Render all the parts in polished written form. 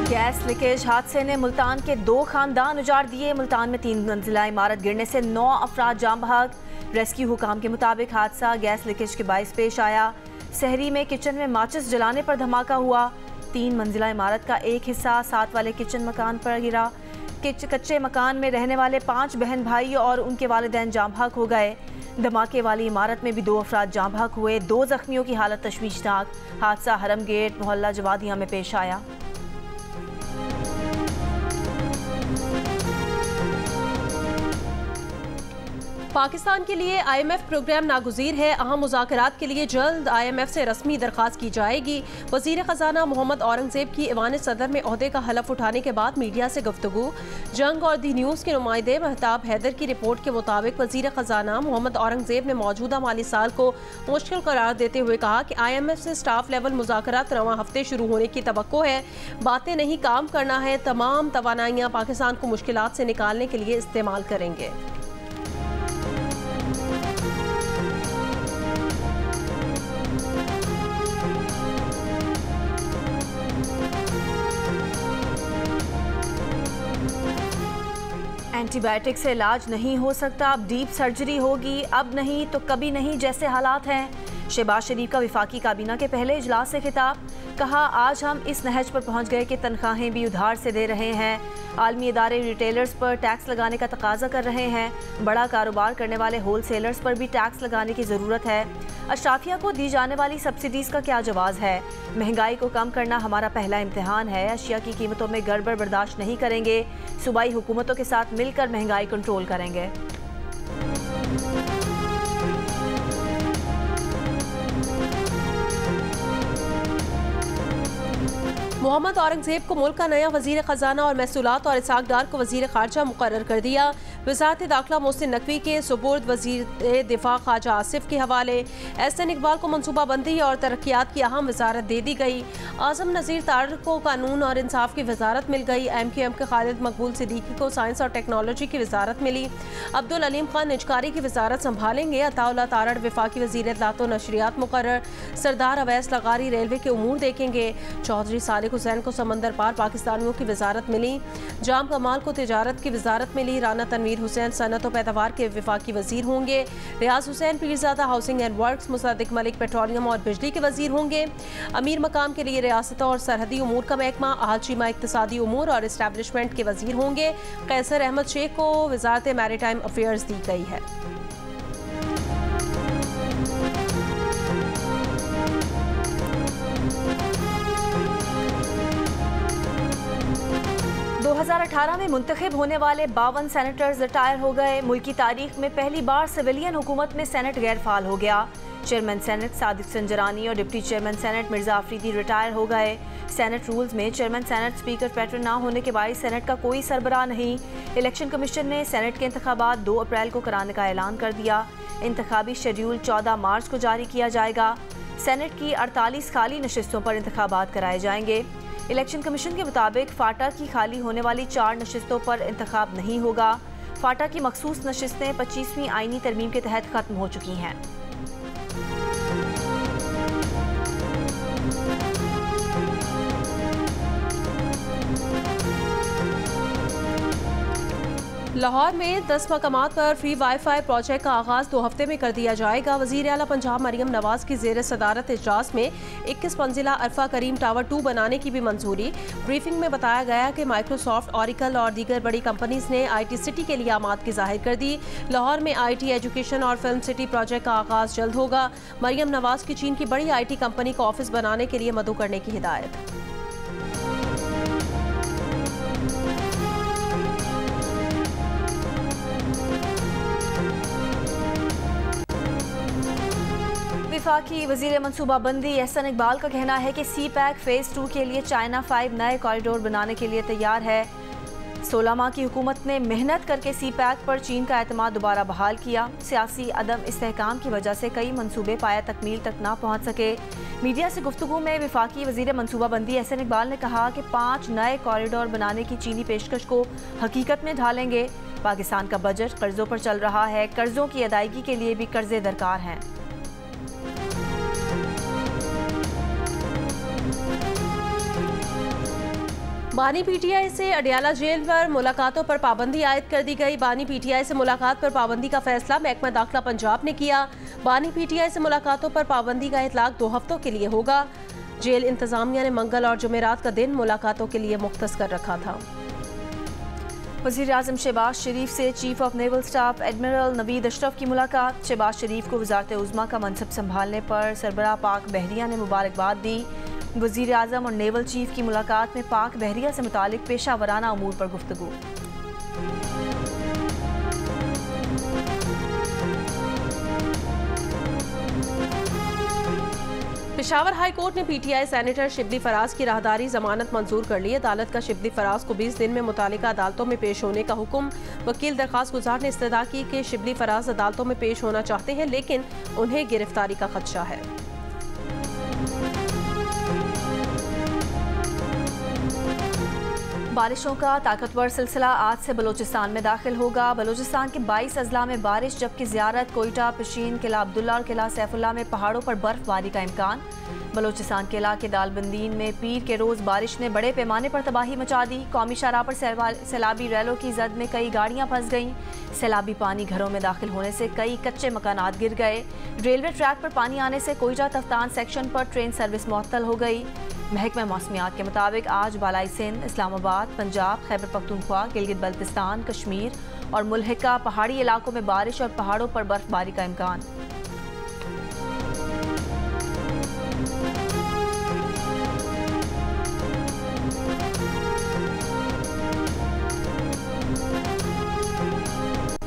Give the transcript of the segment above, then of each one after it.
Gas leakage हादसे ने मुल्तान के 2 खानदान उजाड़ दिए। मुल्तान में 3 मंजिला इमारत गिरने से 9 अफराद जान बहक। रेस्क्यू हुकाम के मुताबिक हादसा गैस लीकेज के बाइस पेश आया। शहरी में किचन में माचिस जलाने पर धमाका हुआ। 3 मंजिला इमारत का एक हिस्सा साथ वाले किचन मकान पर गिरा। कच्चे मकान में रहने वाले 5 बहन भाई और उनके वालिदैन जान बहक हो गए। धमाके वाली इमारत में भी 2 अफराद जान बहक हुए। 2 जख्मियों की हालत तशवीशनाक। हादसा हरम गेट मोहल्ला जवादिया में पेश आया। पाकिस्तान के लिए IMF प्रोग्राम नागुज़ीर है। अहम मुज़ाकरात के लिए जल्द IMF से रस्मी दरख्वास्त की जाएगी। वज़ीर ख़जाना मोहम्मद औरंगज़ेब की ऐवान सदर में ओहदे का हलफ उठाने के बाद मीडिया से गुफ्तगू। जंग और दी न्यूज़ के नुमाइंदे महताब हैदर की रिपोर्ट के मुताबिक वज़ीर ख़जाना मोहम्मद औरंगज़ेब ने मौजूदा माली साल को मुश्किल करार देते हुए कहा कि IMF से स्टाफ लेवल मुज़ाकरात रवां हफ्ते शुरू होने की तवक्को है। बातें नहीं, काम करना है। तमाम तवानाइयाँ पाकिस्तान को मुश्किलात से निकालने के लिए इस्तेमाल करेंगे। एंटीबायोटिक से इलाज नहीं हो सकता, अब डीप सर्जरी होगी। अब नहीं तो कभी नहीं जैसे हालात हैं। शहबाज शरीफ का वफाकी काबीना के पहले इजलास से खिताब। कहा, आज हम इस नहज पर पहुंच गए कि तनख्वाहें भी उधार से दे रहे हैं। आलमी इदारे रिटेलर्स पर टैक्स लगाने का तकाजा कर रहे हैं। बड़ा कारोबार करने वाले होल सेलर्स पर भी टैक्स लगाने की ज़रूरत है। अशराफिया को दी जाने वाली सब्सिडीज़ का क्या जवाब है? महंगाई को कम करना हमारा पहला इम्तिहान है। अशिया की कीमतों में गड़बड़ बर्दाश्त नहीं करेंगे। सूबाई हुकूमतों के साथ मिलकर महंगाई कंट्रोल करेंगे। मोहम्मद औरंगज़ेब को मुल्क का नया वज़ीर ख़जाना और महसूलात और इसाक डार को वज़ीर ख़ारजा मुकर्रर कर दिया। वज़ारत दाखिला मोहसिन नकवी के सुपुर्द वज़ीर दिफा ख्वाजा आसिफ के हवाले। एहसन इकबाल को मनसूबाबंदी और तरक्यात की अहम वज़ारत दे दी गई। आज़म नज़ीर तार को कानून और इंसाफ की वज़ारत मिल गई। MQM के खालिद मकबूल सिद्दीकी को साइंस और टेक्नोलॉजी की वज़ारत मिली। अब्दुल अलीम खान निजकारी की वज़ारत संभालेंगे। अताउल्लाह तारड़ वफाकी वज़ीर इत्तलात व नशरियात मुकर्रर। सरदार अवैस लगारी रेलवे के उमूर देखेंगे। चौधरी सालिक हुसैन को समंदर पार पाकिस्तानियों की वज़ारत मिली। जाम कमाल को तिजारत की वज़ारत मिली। राना तनवीर हुसैन सनत व पैदावार के वफाकी वज़ीर होंगे। Riaz Hussain Pirzada housing and works. Musaddiq Malik petroleum और बिजली के वज़ीर होंगे। अमीर मकाम के लिए रियासतों और सरहदी उमूर का महकमा। हाजीमा इक़्तिसादी उमूर और इस्टेब्लिशमेंट के वज़ीर होंगे। कैसर अहमद शेख को वज़ारत मैरीटाइम अफेयर्स दी गई है। दो 2018 में मुंतखब होने वाले 52 सेनेटर्स रिटायर हो गए। मुल्क की तारीख में पहली बार सिविलियन हुकूमत में सेनेट गैर फाल हो गया। चेयरमैन सेनेट सादिक संजरानी और deputy chairman senate Mirza Afridi retire हो गए। सेनेट रूल्स में चेयरमैन सेनेट स्पीकर पैटर्न ना होने के बायस सेनेट का कोई सरबराह नहीं। इलेक्शन कमीशन ने सेनेट के इंतखाबात 2 अप्रैल को कराने का ऐलान कर दिया। इंतखाबी शेड्यूल 14 मार्च को जारी किया जाएगा। सेनेट की 48 खाली नशिस्तों पर इंतखाबात कराए जाएंगे। इलेक्शन कमीशन के मुताबिक फाटा की खाली होने वाली 4 नशिस्तों पर इंतखाब नहीं होगा। फाटा की मखसूस नशिस्तें 25वीं आईनी तरमीम के तहत खत्म हो चुकी हैं। लाहौर में 10 मकामात पर फ्री वाईफाई प्रोजेक्ट का आगाज़ 2 हफ्ते में कर दिया जाएगा। वज़ीर आला पंजाब मरियम नवाज की ज़ेर सदारत इजलास में 21 मंजिला अरफा करीम टावर 2 बनाने की भी मंजूरी। ब्रीफिंग में बताया गया कि माइक्रोसॉफ्ट, ऑरिकल और दीगर बड़ी कंपनीज ने IT सिटी के लिए आमादगी जाहिर कर दी। लाहौर में IT एजुकेशन और फिल्म सिटी प्रोजेक्ट का आगाज़ जल्द होगा। मरियम नवाज की चीन की बड़ी IT कंपनी को ऑफिस बनाने के लिए मदऊ करने की हिदायत। वफाकी वज़ीर मनसूबाबंदी एहसन इकबाल का कहना है कि CPEC फ़ेज़ 2 के लिए चाइना 5 नए कॉरिडोर बनाने के लिए तैयार है। 16 माह की हुकूमत ने मेहनत करके CPEC पर चीन का एतमाद दोबारा बहाल किया। सियासी अदम इस्तेहकाम की वजह से कई मनसूबे पाया तकमील तक ना पहुँच सके। मीडिया से गुफ्तगू में वफाकी वज़ीर मनसूबाबंदी एहसन इकबाल ने कहा कि 5 नए कॉरिडोर बनाने की चीनी पेशकश को हकीकत में ढालेंगे। पाकिस्तान का बजट कर्जों पर चल रहा है। कर्जों की अदायगी के लिए भी कर्जे दरकार हैं। बानी पीटीआई से अडियाला जेल पर मुलाकातों पर पाबंदी आयद कर दी गई। बानी पीटीआई से मुलाकात पर पाबंदी का फैसला महकमा दाखिला पंजाब ने किया। बानी पीटीआई से मुलाकातों पर पाबंदी का इतलाक 2 हफ्तों के लिए होगा। जेल इंतजामिया ने मंगल और जुमेरात का दिन मुलाकातों के लिए मुख्तस कर रखा था। वज़ीर आज़म शहबाज शरीफ से chief of naval staff admiral Naveed Ashraf की मुलाकात। शहबाज शरीफ को वज़ारत उज़्मा का मनसब संभालने पर सरबराह पाक बहरिया ने मुबारकबाद दी। वज़ीर आज़म और नेवल चीफ की मुलाकात में पाक बहरिया से मुतालिक पेशा वराना अमूर पर गुफ्तगू। पेशावर हाई कोर्ट ने पीटीआई सेनेटर शिबली फराज की राहदारी जमानत मंजूर कर ली। अदालत का शिबली फराज को 20 दिन में मुतालिका अदालतों में पेश होने का हुक्म। वकील दरखास्त गुजार ने इस्तदा की कि शिबली फराज अदालतों में पेश होना चाहते हैं, लेकिन उन्हें गिरफ्तारी का खदशा है। बारिशों का ताकतवर सिलसिला आज से बलूचिस्तान में दाखिल होगा। बलूचिस्तान के 22 अजला में बारिश, जबकि ज़ियारत, कोयटा, पिशीन, किला अब्दुल्ला और किला सैफुल्ला में पहाड़ों पर बर्फबारी का इम्कान। बलूचिस्तान के इलाके दालबंदीन में पीर के रोज़ बारिश ने बड़े पैमाने पर तबाही मचा दी। कौमी शाहराह पर सैलाबी रैलों की जद में कई गाड़ियाँ फंस गईं। सैलाबी पानी घरों में दाखिल होने से कई कच्चे मकानात गिर गए। रेलवे ट्रैक पर पानी आने से कोयटा तफ्तान सेक्शन पर ट्रेन सर्विस मुअत्तल हो गई। महकमा मौसमियात के मुताबिक आज बालाई सिंध, इस्लामाबाद, पंजाब, खैबर पख्तूनख्वा, गिलगित बल्तिस्तान, कश्मीर और मुल्हिका पहाड़ी इलाकों में बारिश और पहाड़ों पर बर्फबारी का इम्कान।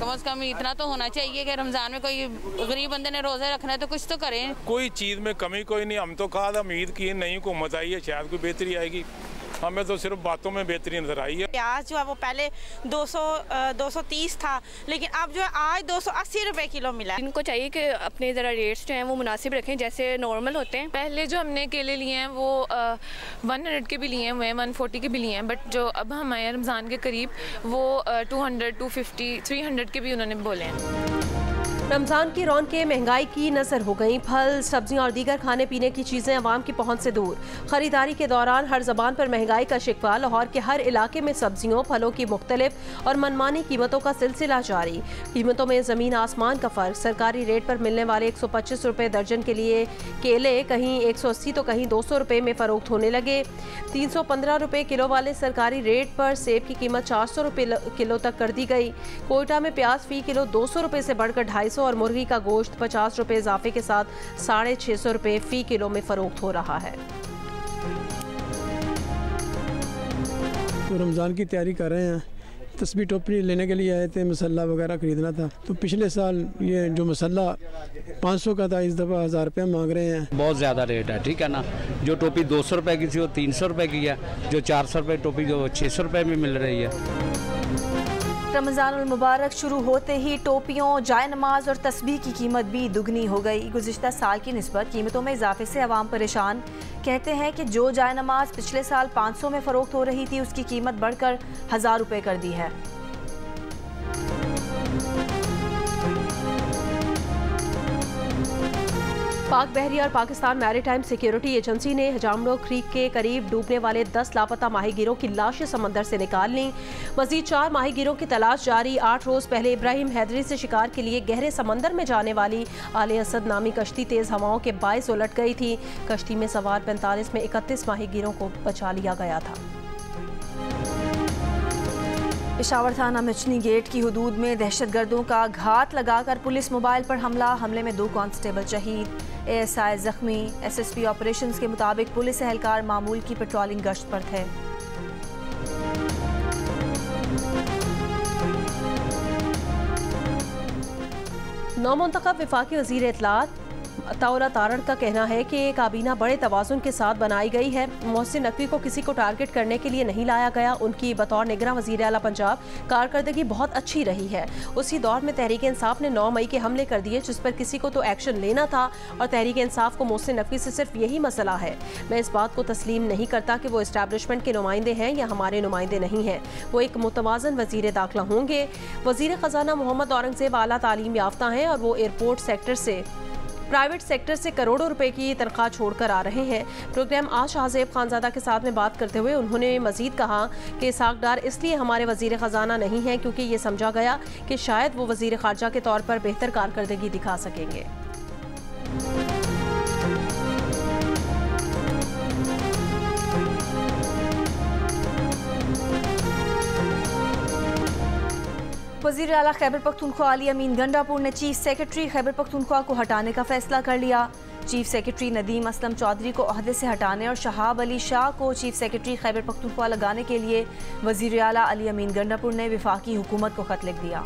कम से कम इतना तो होना चाहिए कि रमजान में कोई गरीब बंदे ने रोज़े रखना है तो कुछ तो करें। कोई चीज़ में कमी कोई नहीं। हम तो कहा उम्मीद की नई हुकूमत आई है, शायद कोई बेहतरी आएगी। हमें तो सिर्फ बातों में बेहतरी नजर आई है। प्याज जो है वो पहले 230 था, लेकिन अब जो है आज 280 रुपए किलो मिला है। इनको चाहिए कि अपने ज़रा रेट्स जो हैं वो मुनासिब रखें, जैसे नॉर्मल होते हैं। पहले जो हमने केले लिए हैं वो 100 के भी लिए हुए हैं, 140 के भी लिए हैं, बट जो अब हम आए रमज़ान के करीब वो 200, 250, 300 के भी उन्होंने बोले हैं। रमज़ान की रौनकें महंगाई की नज़र हो गई। फल, सब्जियां और दीगर खाने पीने की चीज़ें अवाम की पहुंच से दूर। खरीदारी के दौरान हर ज़बान पर महंगाई का शिकवा। लाहौर के हर इलाके में सब्जियों, फलों की मुख्तलिफ और मनमानी कीमतों का सिलसिला जारी। कीमतों में ज़मीन आसमान का फ़र्क। सरकारी रेट पर मिलने वाले 125 रुपये दर्जन के लिए केले कहीं 180 तो कहीं 200 रुपये में फ़रोख्त होने लगे। 315 रुपये किलो वाले सरकारी रेट पर सेब की कीमत 400 रुपये किलो तक कर दी गई। कोयटा में प्याज फ़ी किलो 200 रुपये से बढ़कर 250 और मुर्गी का गोश्त 50 रुपये इजाफे के साथ 650 रुपये फ़ी किलो में फ़रोख्त हो रहा है। तो रमज़ान की तैयारी कर रहे हैं। तस्बीह टोपी लेने के लिए आए थे, मसल्ला वगैरह ख़रीदना था। तो पिछले साल ये जो मसल्ला 500 का था, इस दफ़ा 1000 रुपये मांग रहे हैं। बहुत ज़्यादा रेट है, ठीक है ना। जो टोपी 200 रुपये की थी वो 300 रुपये की है। जो 400 रुपये टोपी जो 600 रुपये में मिल रही है। रमज़ानुल मुबारक शुरू होते ही टोपियों, जाय नमाज और तस्बीह की कीमत भी दुगनी हो गई। गुज़िश्ता साल की निस्बत कीमतों में इजाफे से अवाम परेशान। कहते हैं कि जो जाय नमाज पिछले साल 500 में फ़रोख्त हो रही थी, उसकी कीमत बढ़कर 1000 रुपये कर दी है। पाक बहरिया और पाकिस्तान मैरीटाइम सिक्योरिटी एजेंसी ने हजामडो क्रीक के करीब डूबने वाले 10 लापता माहीगीरों की लाशें समंदर से निकाल लीं। मजीद 4 माहीगीरों की तलाश जारी। 8 रोज़ पहले इब्राहिम हैदरी से शिकार के लिए गहरे समंदर में जाने वाली आले असद नामी कश्ती तेज़ हवाओं के बायस उलट गई थी। कश्ती में सवार 45 में 31 माहीगीरों को बचा लिया गया था। पेशावर थाना मिचनी गेट की हुदूद में दहशतगर्दों का घात लगाकर पुलिस मोबाइल पर हमले में 2 कांस्टेबल शहीद, ASI जख्मी। SSP ऑपरेशंस के मुताबिक पुलिस एहलकार मामूल की पेट्रोलिंग गश्त पर थे। नौमुंतखब वफाकी वज़ीर इत्तलात अताउल्लाह तारण का कहना है कि काबीना बड़े तवाज़ुन के साथ बनाई गई है। मोहसिन नकवी को किसी को टारगेट करने के लिए नहीं लाया गया। उनकी बतौर निगरान वज़ीर आला पंजाब कारकर्दगी बहुत अच्छी रही है। उसी दौर में तहरीक इंसाफ ने 9 मई के हमले कर दिए, जिस पर किसी को तो एक्शन लेना था और तहरीक इंसाफ को मोहसिन नकवी से सिर्फ यही मसला है। मैं इस बात को तस्लीम नहीं करता कि वो इस्टेब्लिशमेंट के नुमाइंदे हैं या हमारे नुमाइंदे नहीं हैं। वो एक मुतवाज़न वज़ीर दाखिला होंगे। वज़ीर ख़जाना मोहम्मद औरंगज़ेब आला तालीम याफ्ता हैं और वो एयरपोर्ट सेक्टर से प्राइवेट सेक्टर से करोड़ों रुपए की तनख्वाह छोड़कर आ रहे हैं। प्रोग्राम आज शाहजेब खानजादा के साथ में बात करते हुए उन्होंने मजीद कहा कि इसहाक डार इसलिए हमारे वजीर खजाना नहीं है क्योंकि ये समझा गया कि शायद वो वजीर खारजा के तौर पर बेहतर कारकर्दगी दिखा सकेंगे। वज़ीर आला खैबर पख्तूनख्वा अली अमीन गंडापुर ने चीफ सेक्रेटरी खैबर पख्तूनख्वा को हटाने का फैसला कर लिया। चीफ सेक्रेटरी नदीम असलम चौधरी को ओहदे से हटाने और शहाब अली शाह को चीफ सेक्रेटरी खैबर पख्तूनख्वा लगाने के लिए वज़ीर आला अली अमीन गंडापुर ने वफाकी हुकूमत को खत लिख दिया।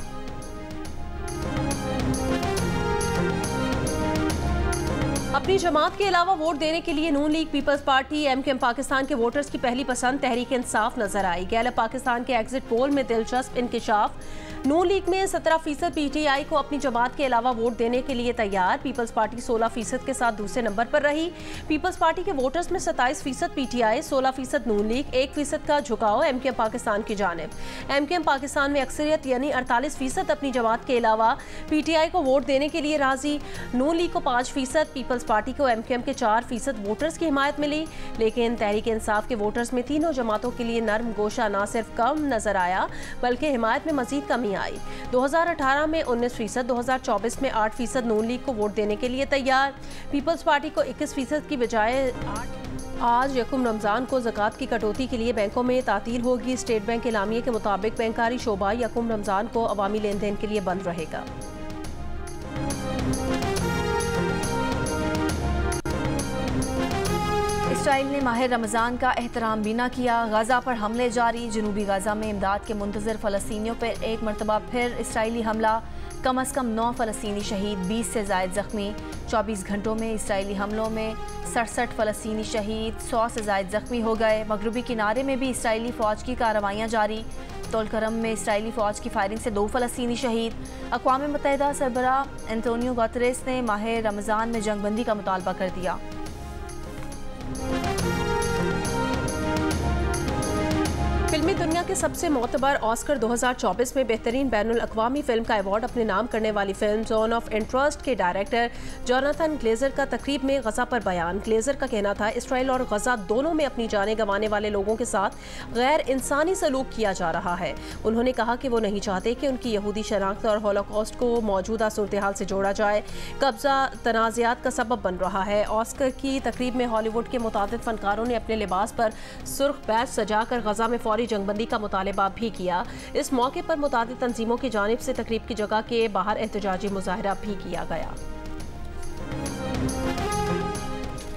अपनी जमात के अलावा वोट देने के लिए Noon league, peoples party, MKM Pakistan के वोटर्स की पहली पसंद तहरीक इंसाफ नजर आई। गैलप पाकिस्तान के एग्जिट पोल में दिलचस्प इंकिशाफ। नून लीग में 17% पीटीआई को अपनी जमात के अलावा वोट देने के लिए तैयार। पीपल्स पार्टी 16% के साथ दूसरे नंबर पर रही। पीपल्स पार्टी के वोटर्स में 27% पीटीआई, 16% नून लीग, 1% का झुकाव एमकेएम पाकिस्तान की जानिब। एमकेएम पाकिस्तान में अक्सरियत यानी 48% अपनी जमात के अलावा पीटीआई को वोट देने के लिए राजी। नून लीग को 5%, पीपल्स पार्टी को एमकेएम के 4% वोटर्स की हिमायत मिली। लेकिन तहरीक इंसाफ के वोटर्स में तीनों जमातों के लिए नरम गोशा न सिर्फ कम नजर आया बल्कि हिमायत में मजीद कमी आई। 2018 में 19%, 2024 में 8% नून लीग को वोट देने के लिए तैयार। पीपल्स पार्टी को 21% की बजाय 8। आज यकुम रमज़ान को ज़कात की कटौती के लिए बैंकों में तातील होगी। स्टेट बैंक के एलामिये के मुताबिक बैंकारी शोबा यकुम रमज़ान को अवामी लेन देन के लिए बंद रहेगा। इसराइल ने माह रमज़ान का एहतराम भी न किया। गजा पर हमले जारी। जनूबी गजा में इमदाद के मुंतज़िर फ़लस्तीनियों पर एक मरतबा फिर इसराइली हमला। कम अज़ कम 9 फ़लस्तीनी शहीद, 20 से ज़ायद ज़ख्मी। 24 घंटों में इसराइली हमलों में 67 फ़लस्तीनी शहीद, 100 से ज़ायद ज़ख्मी हो गए। मगरबी किनारे में भी इसराइली फ़ौज की कार्रवाइयाँ जारी। तोलकरम में इसराइली फ़ौज की फायरिंग से 2 फ़लस्तीनी शहीद। अक़वाम मुत्तहिदा सरबराह एंटोनियो गुतेरेस ने माह रमज़ान में जंगबंदी का मुतालबा कर दिया। फिल्मी दुनिया के सबसे मोतबर ऑस्कर 2024 में बेहतरीन बैनुल अक़वामी फिल्म का अवार्ड अपने नाम करने वाली फिल्म जोन ऑफ इंटरेस्ट के डायरेक्टर जोनाथन ग्लेजर का तकरीब में गजा पर बयान। ग्लेजर का कहना था इसराइल और गजा दोनों में अपनी जानें गंवाने वाले लोगों के साथ गैर इंसानी सलूक किया जा रहा है। उन्होंने कहा कि वो नहीं चाहते कि उनकी यहूदी शनाख्त और हॉलोकॉस्ट को मौजूदा सूरत हाल से जोड़ा जाए। कब्जा तनाज़ात का सबब बन रहा है। ऑस्कर की तकरीब में हॉलीवुड के मुतादिद फनकारों ने अपने लिबास पर सुर्ख बैच सजाकर गजा में फौरी जंगबंदी का मुतालबा भी किया। इस मौके पर मुतादिद तंजीमों की जानिब से तकरीब की जगह के बाहर एहतजाजी मुजाहरा भी किया गया।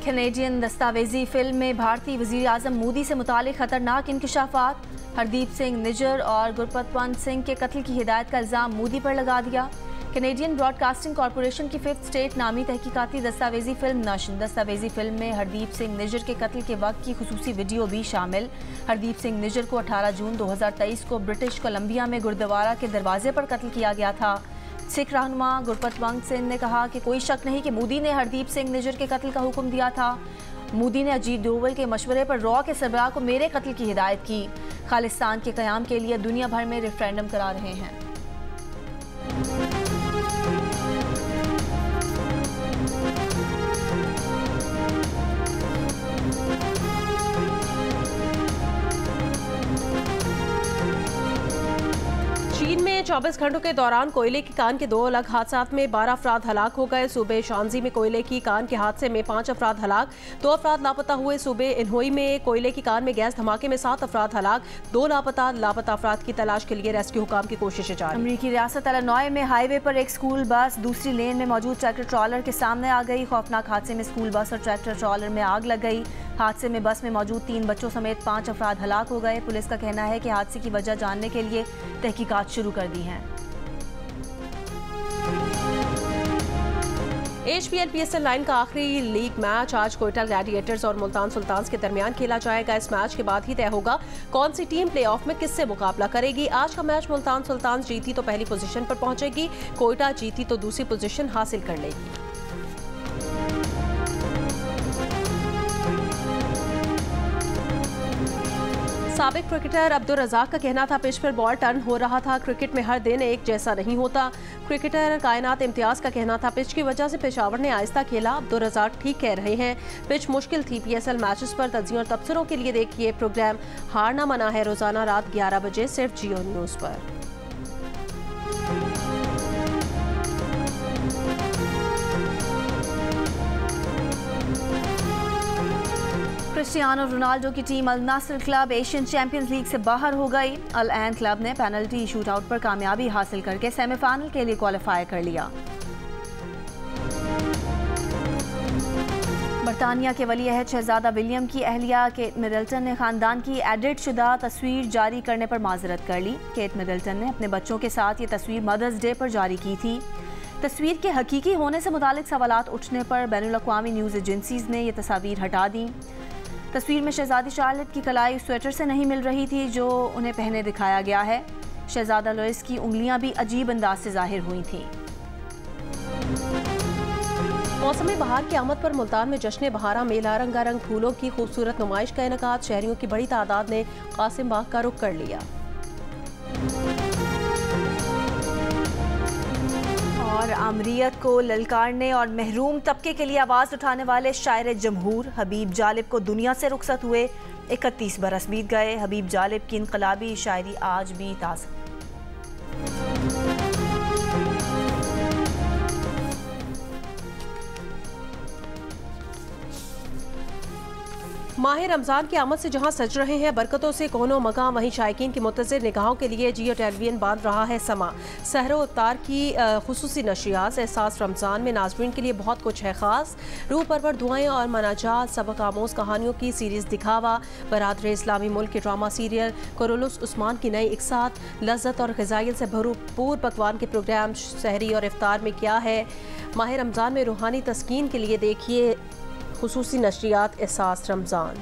कैनेडियन दस्तावेजी फिल्म में भारतीय वज़ीर आज़म मोदी से मुतालिक खतरनाक इंकशाफात। हरदीप सिंह निज्जर और गुरपतवंत सिंह के कत्ल की हिदायत का इल्ज़ाम मोदी पर लगा दिया। कैनेडियन ब्रॉडकास्टिंग कॉरपोरेशन की 5th स्टेट नामी तहकीकाती दस्तावेजी फिल्म नश्र। दस्तावेजी फिल्म में हरदीप सिंह निज्जर के कत्ल के वक्त की खुसूसी वीडियो भी शामिल। हरदीप सिंह निज्जर को 18 जून 2023 को ब्रिटिश कोलंबिया में गुरुद्वारा के दरवाजे पर कत्ल किया गया था। सिख रहनुमा गुरपतवंत सिंह ने कहा कि कोई शक नहीं कि मोदी ने हरदीप सिंह निज्जर के कत्ल का हुक्म दिया था। मोदी ने अजीत डोवल के मशवरे पर रॉ के सरबराह को मेरे कत्ल की हिदायत की। खालिस्तान के क़याम के लिए दुनिया भर में रेफरेंडम करा रहे हैं। चीन में 24 घंटों के दौरान कोयले की कान के 2 अलग हादसात में 12 अफराद हलाक हो गए। सूबे शांजी में कोयले की कान के हादसे में 5 अफराद हलाक, 2 अफराद लापता हुए। सूबे इन्होई में कोयले की कान में गैस धमाके में 7 अफराद हलाक, 2 लापता अफराद की तलाश के लिए रेस्क्यू हुकाम की कोशिशें जारी। अमरीकी रियासत इलिनॉय में हाईवे पर एक स्कूल बस दूसरी लेन में मौजूद ट्रैक्टर ट्रॉलर के सामने आ गई। खौफनाक हादसे में स्कूल बस और ट्रैक्टर ट्रॉलर में आग लग गई। हादसे में बस में मौजूद 3 बच्चों समेत 5 अफराद हलाक हो गए। पुलिस का कहना है कि हादसे की वजह जानने के लिए तहकीकात शुरू कर दी हैं। HPL PSL लाइन का आखिरी लीग मैच आज कोयटा ग्लैडिएटर्स और मुल्तान सुल्तान्स के दरमियान खेला जाएगा। इस मैच के बाद ही तय होगा कौन सी टीम प्लेऑफ में किससे मुकाबला करेगी। आज का मैच मुल्तान सुल्तान्स जीती तो पहली पोजीशन पर पहुंचेगी, कोयटा जीती तो दूसरी पोजीशन हासिल कर लेगी। साबिक क्रिकेटर अब्दुल रज़ाक का कहना था पिच पर बॉल टर्न हो रहा था, क्रिकेट में हर दिन एक जैसा नहीं होता। क्रिकेटर कायनात इम्तियाज़ का कहना था पिच की वजह से पेशावर ने आहिस्ता खेला। अब्दुल रज़ाक ठीक कह रहे हैं, पिच मुश्किल थी। PSL मैचेस पर तज्ज़ियों और तबसरों के लिए देखिए प्रोग्राम हारना मना है, रोजाना रात 11 बजे सिर्फ जियो न्यूज़ पर। क्रिस्टियानो रोनाल्डो की टीम अल नासर क्लब एशियन चैंपियंस लीग से बाहर हो गई। अल ऐन क्लब ने पेनल्टी शूटआउट पर कामयाबी हासिल करके सेमीफाइनल के लिए क्वालिफाई कर लिया। बरतानिया के वली अहद शहजादा विलियम की अहलिया केट मिडल्टन ने खानदान की एडिट शुदा तस्वीर जारी करने पर माजरत कर ली। केट मिडल्टन ने अपने बच्चों के साथ ये तस्वीर मदर्स डे पर जारी की थी। तस्वीर के हकीकी होने से मुतालिक सवालात उठने पर बैनुल-अक़वामी न्यूज़ एजेंसीज ने ये तस्वीर हटा दी। तस्वीर में शहजादी शार्लेट की कलाई स्वेटर से नहीं मिल रही थी जो उन्हें पहने दिखाया गया है। शहजादा लुइस की उंगलियां भी अजीब अंदाज से जाहिर हुई थीं। मौसम बहार की आमद पर मुल्तान में जश्न बहारा मेला रंगारंग फूलों की खूबसूरत नुमाइश का इनेकाद। शहरियों की बड़ी तादाद ने कासिम बाग का रुख कर लिया। और आमरीयत को ललकारने और महरूम तबके के लिए आवाज़ उठाने वाले शायर जमहूर हबीब जालिब को दुनिया से रुखसत हुए 31 बरस बीत गए। हबीब जालिब की इनकलाबी शायरी आज भी ताज़ा। माह रमज़ान की आमद से जहां सज रहे हैं बरकतों से कोनो मकाम, वहीं शायकीन की मुतज़िर निगाहों के लिए जियो टेलीविजन बांध रहा है समा। सहरो इफ्तार की खुसूसी नशरियात। एहसास रमज़ान में नाज़रीन के लिए बहुत कुछ है ख़ास। रूह परवर दुआएं और मनाजात, सबक आमोज़ कहानियों की सीरीज़ दिखावा, बरादर इस्लामी मुल्क के ड्रामा सीरियल कुरुलुस उस्मान की नई इकसात, लज्जत और ग़िज़ाइयत से भरपूर पकवान के प्रोग्राम सहरी और इफ्तार में क्या है। माह रमज़ान में रूहानी तस्कीन के लिए देखिए खुसूसी नशरियात एहसास रमज़ान।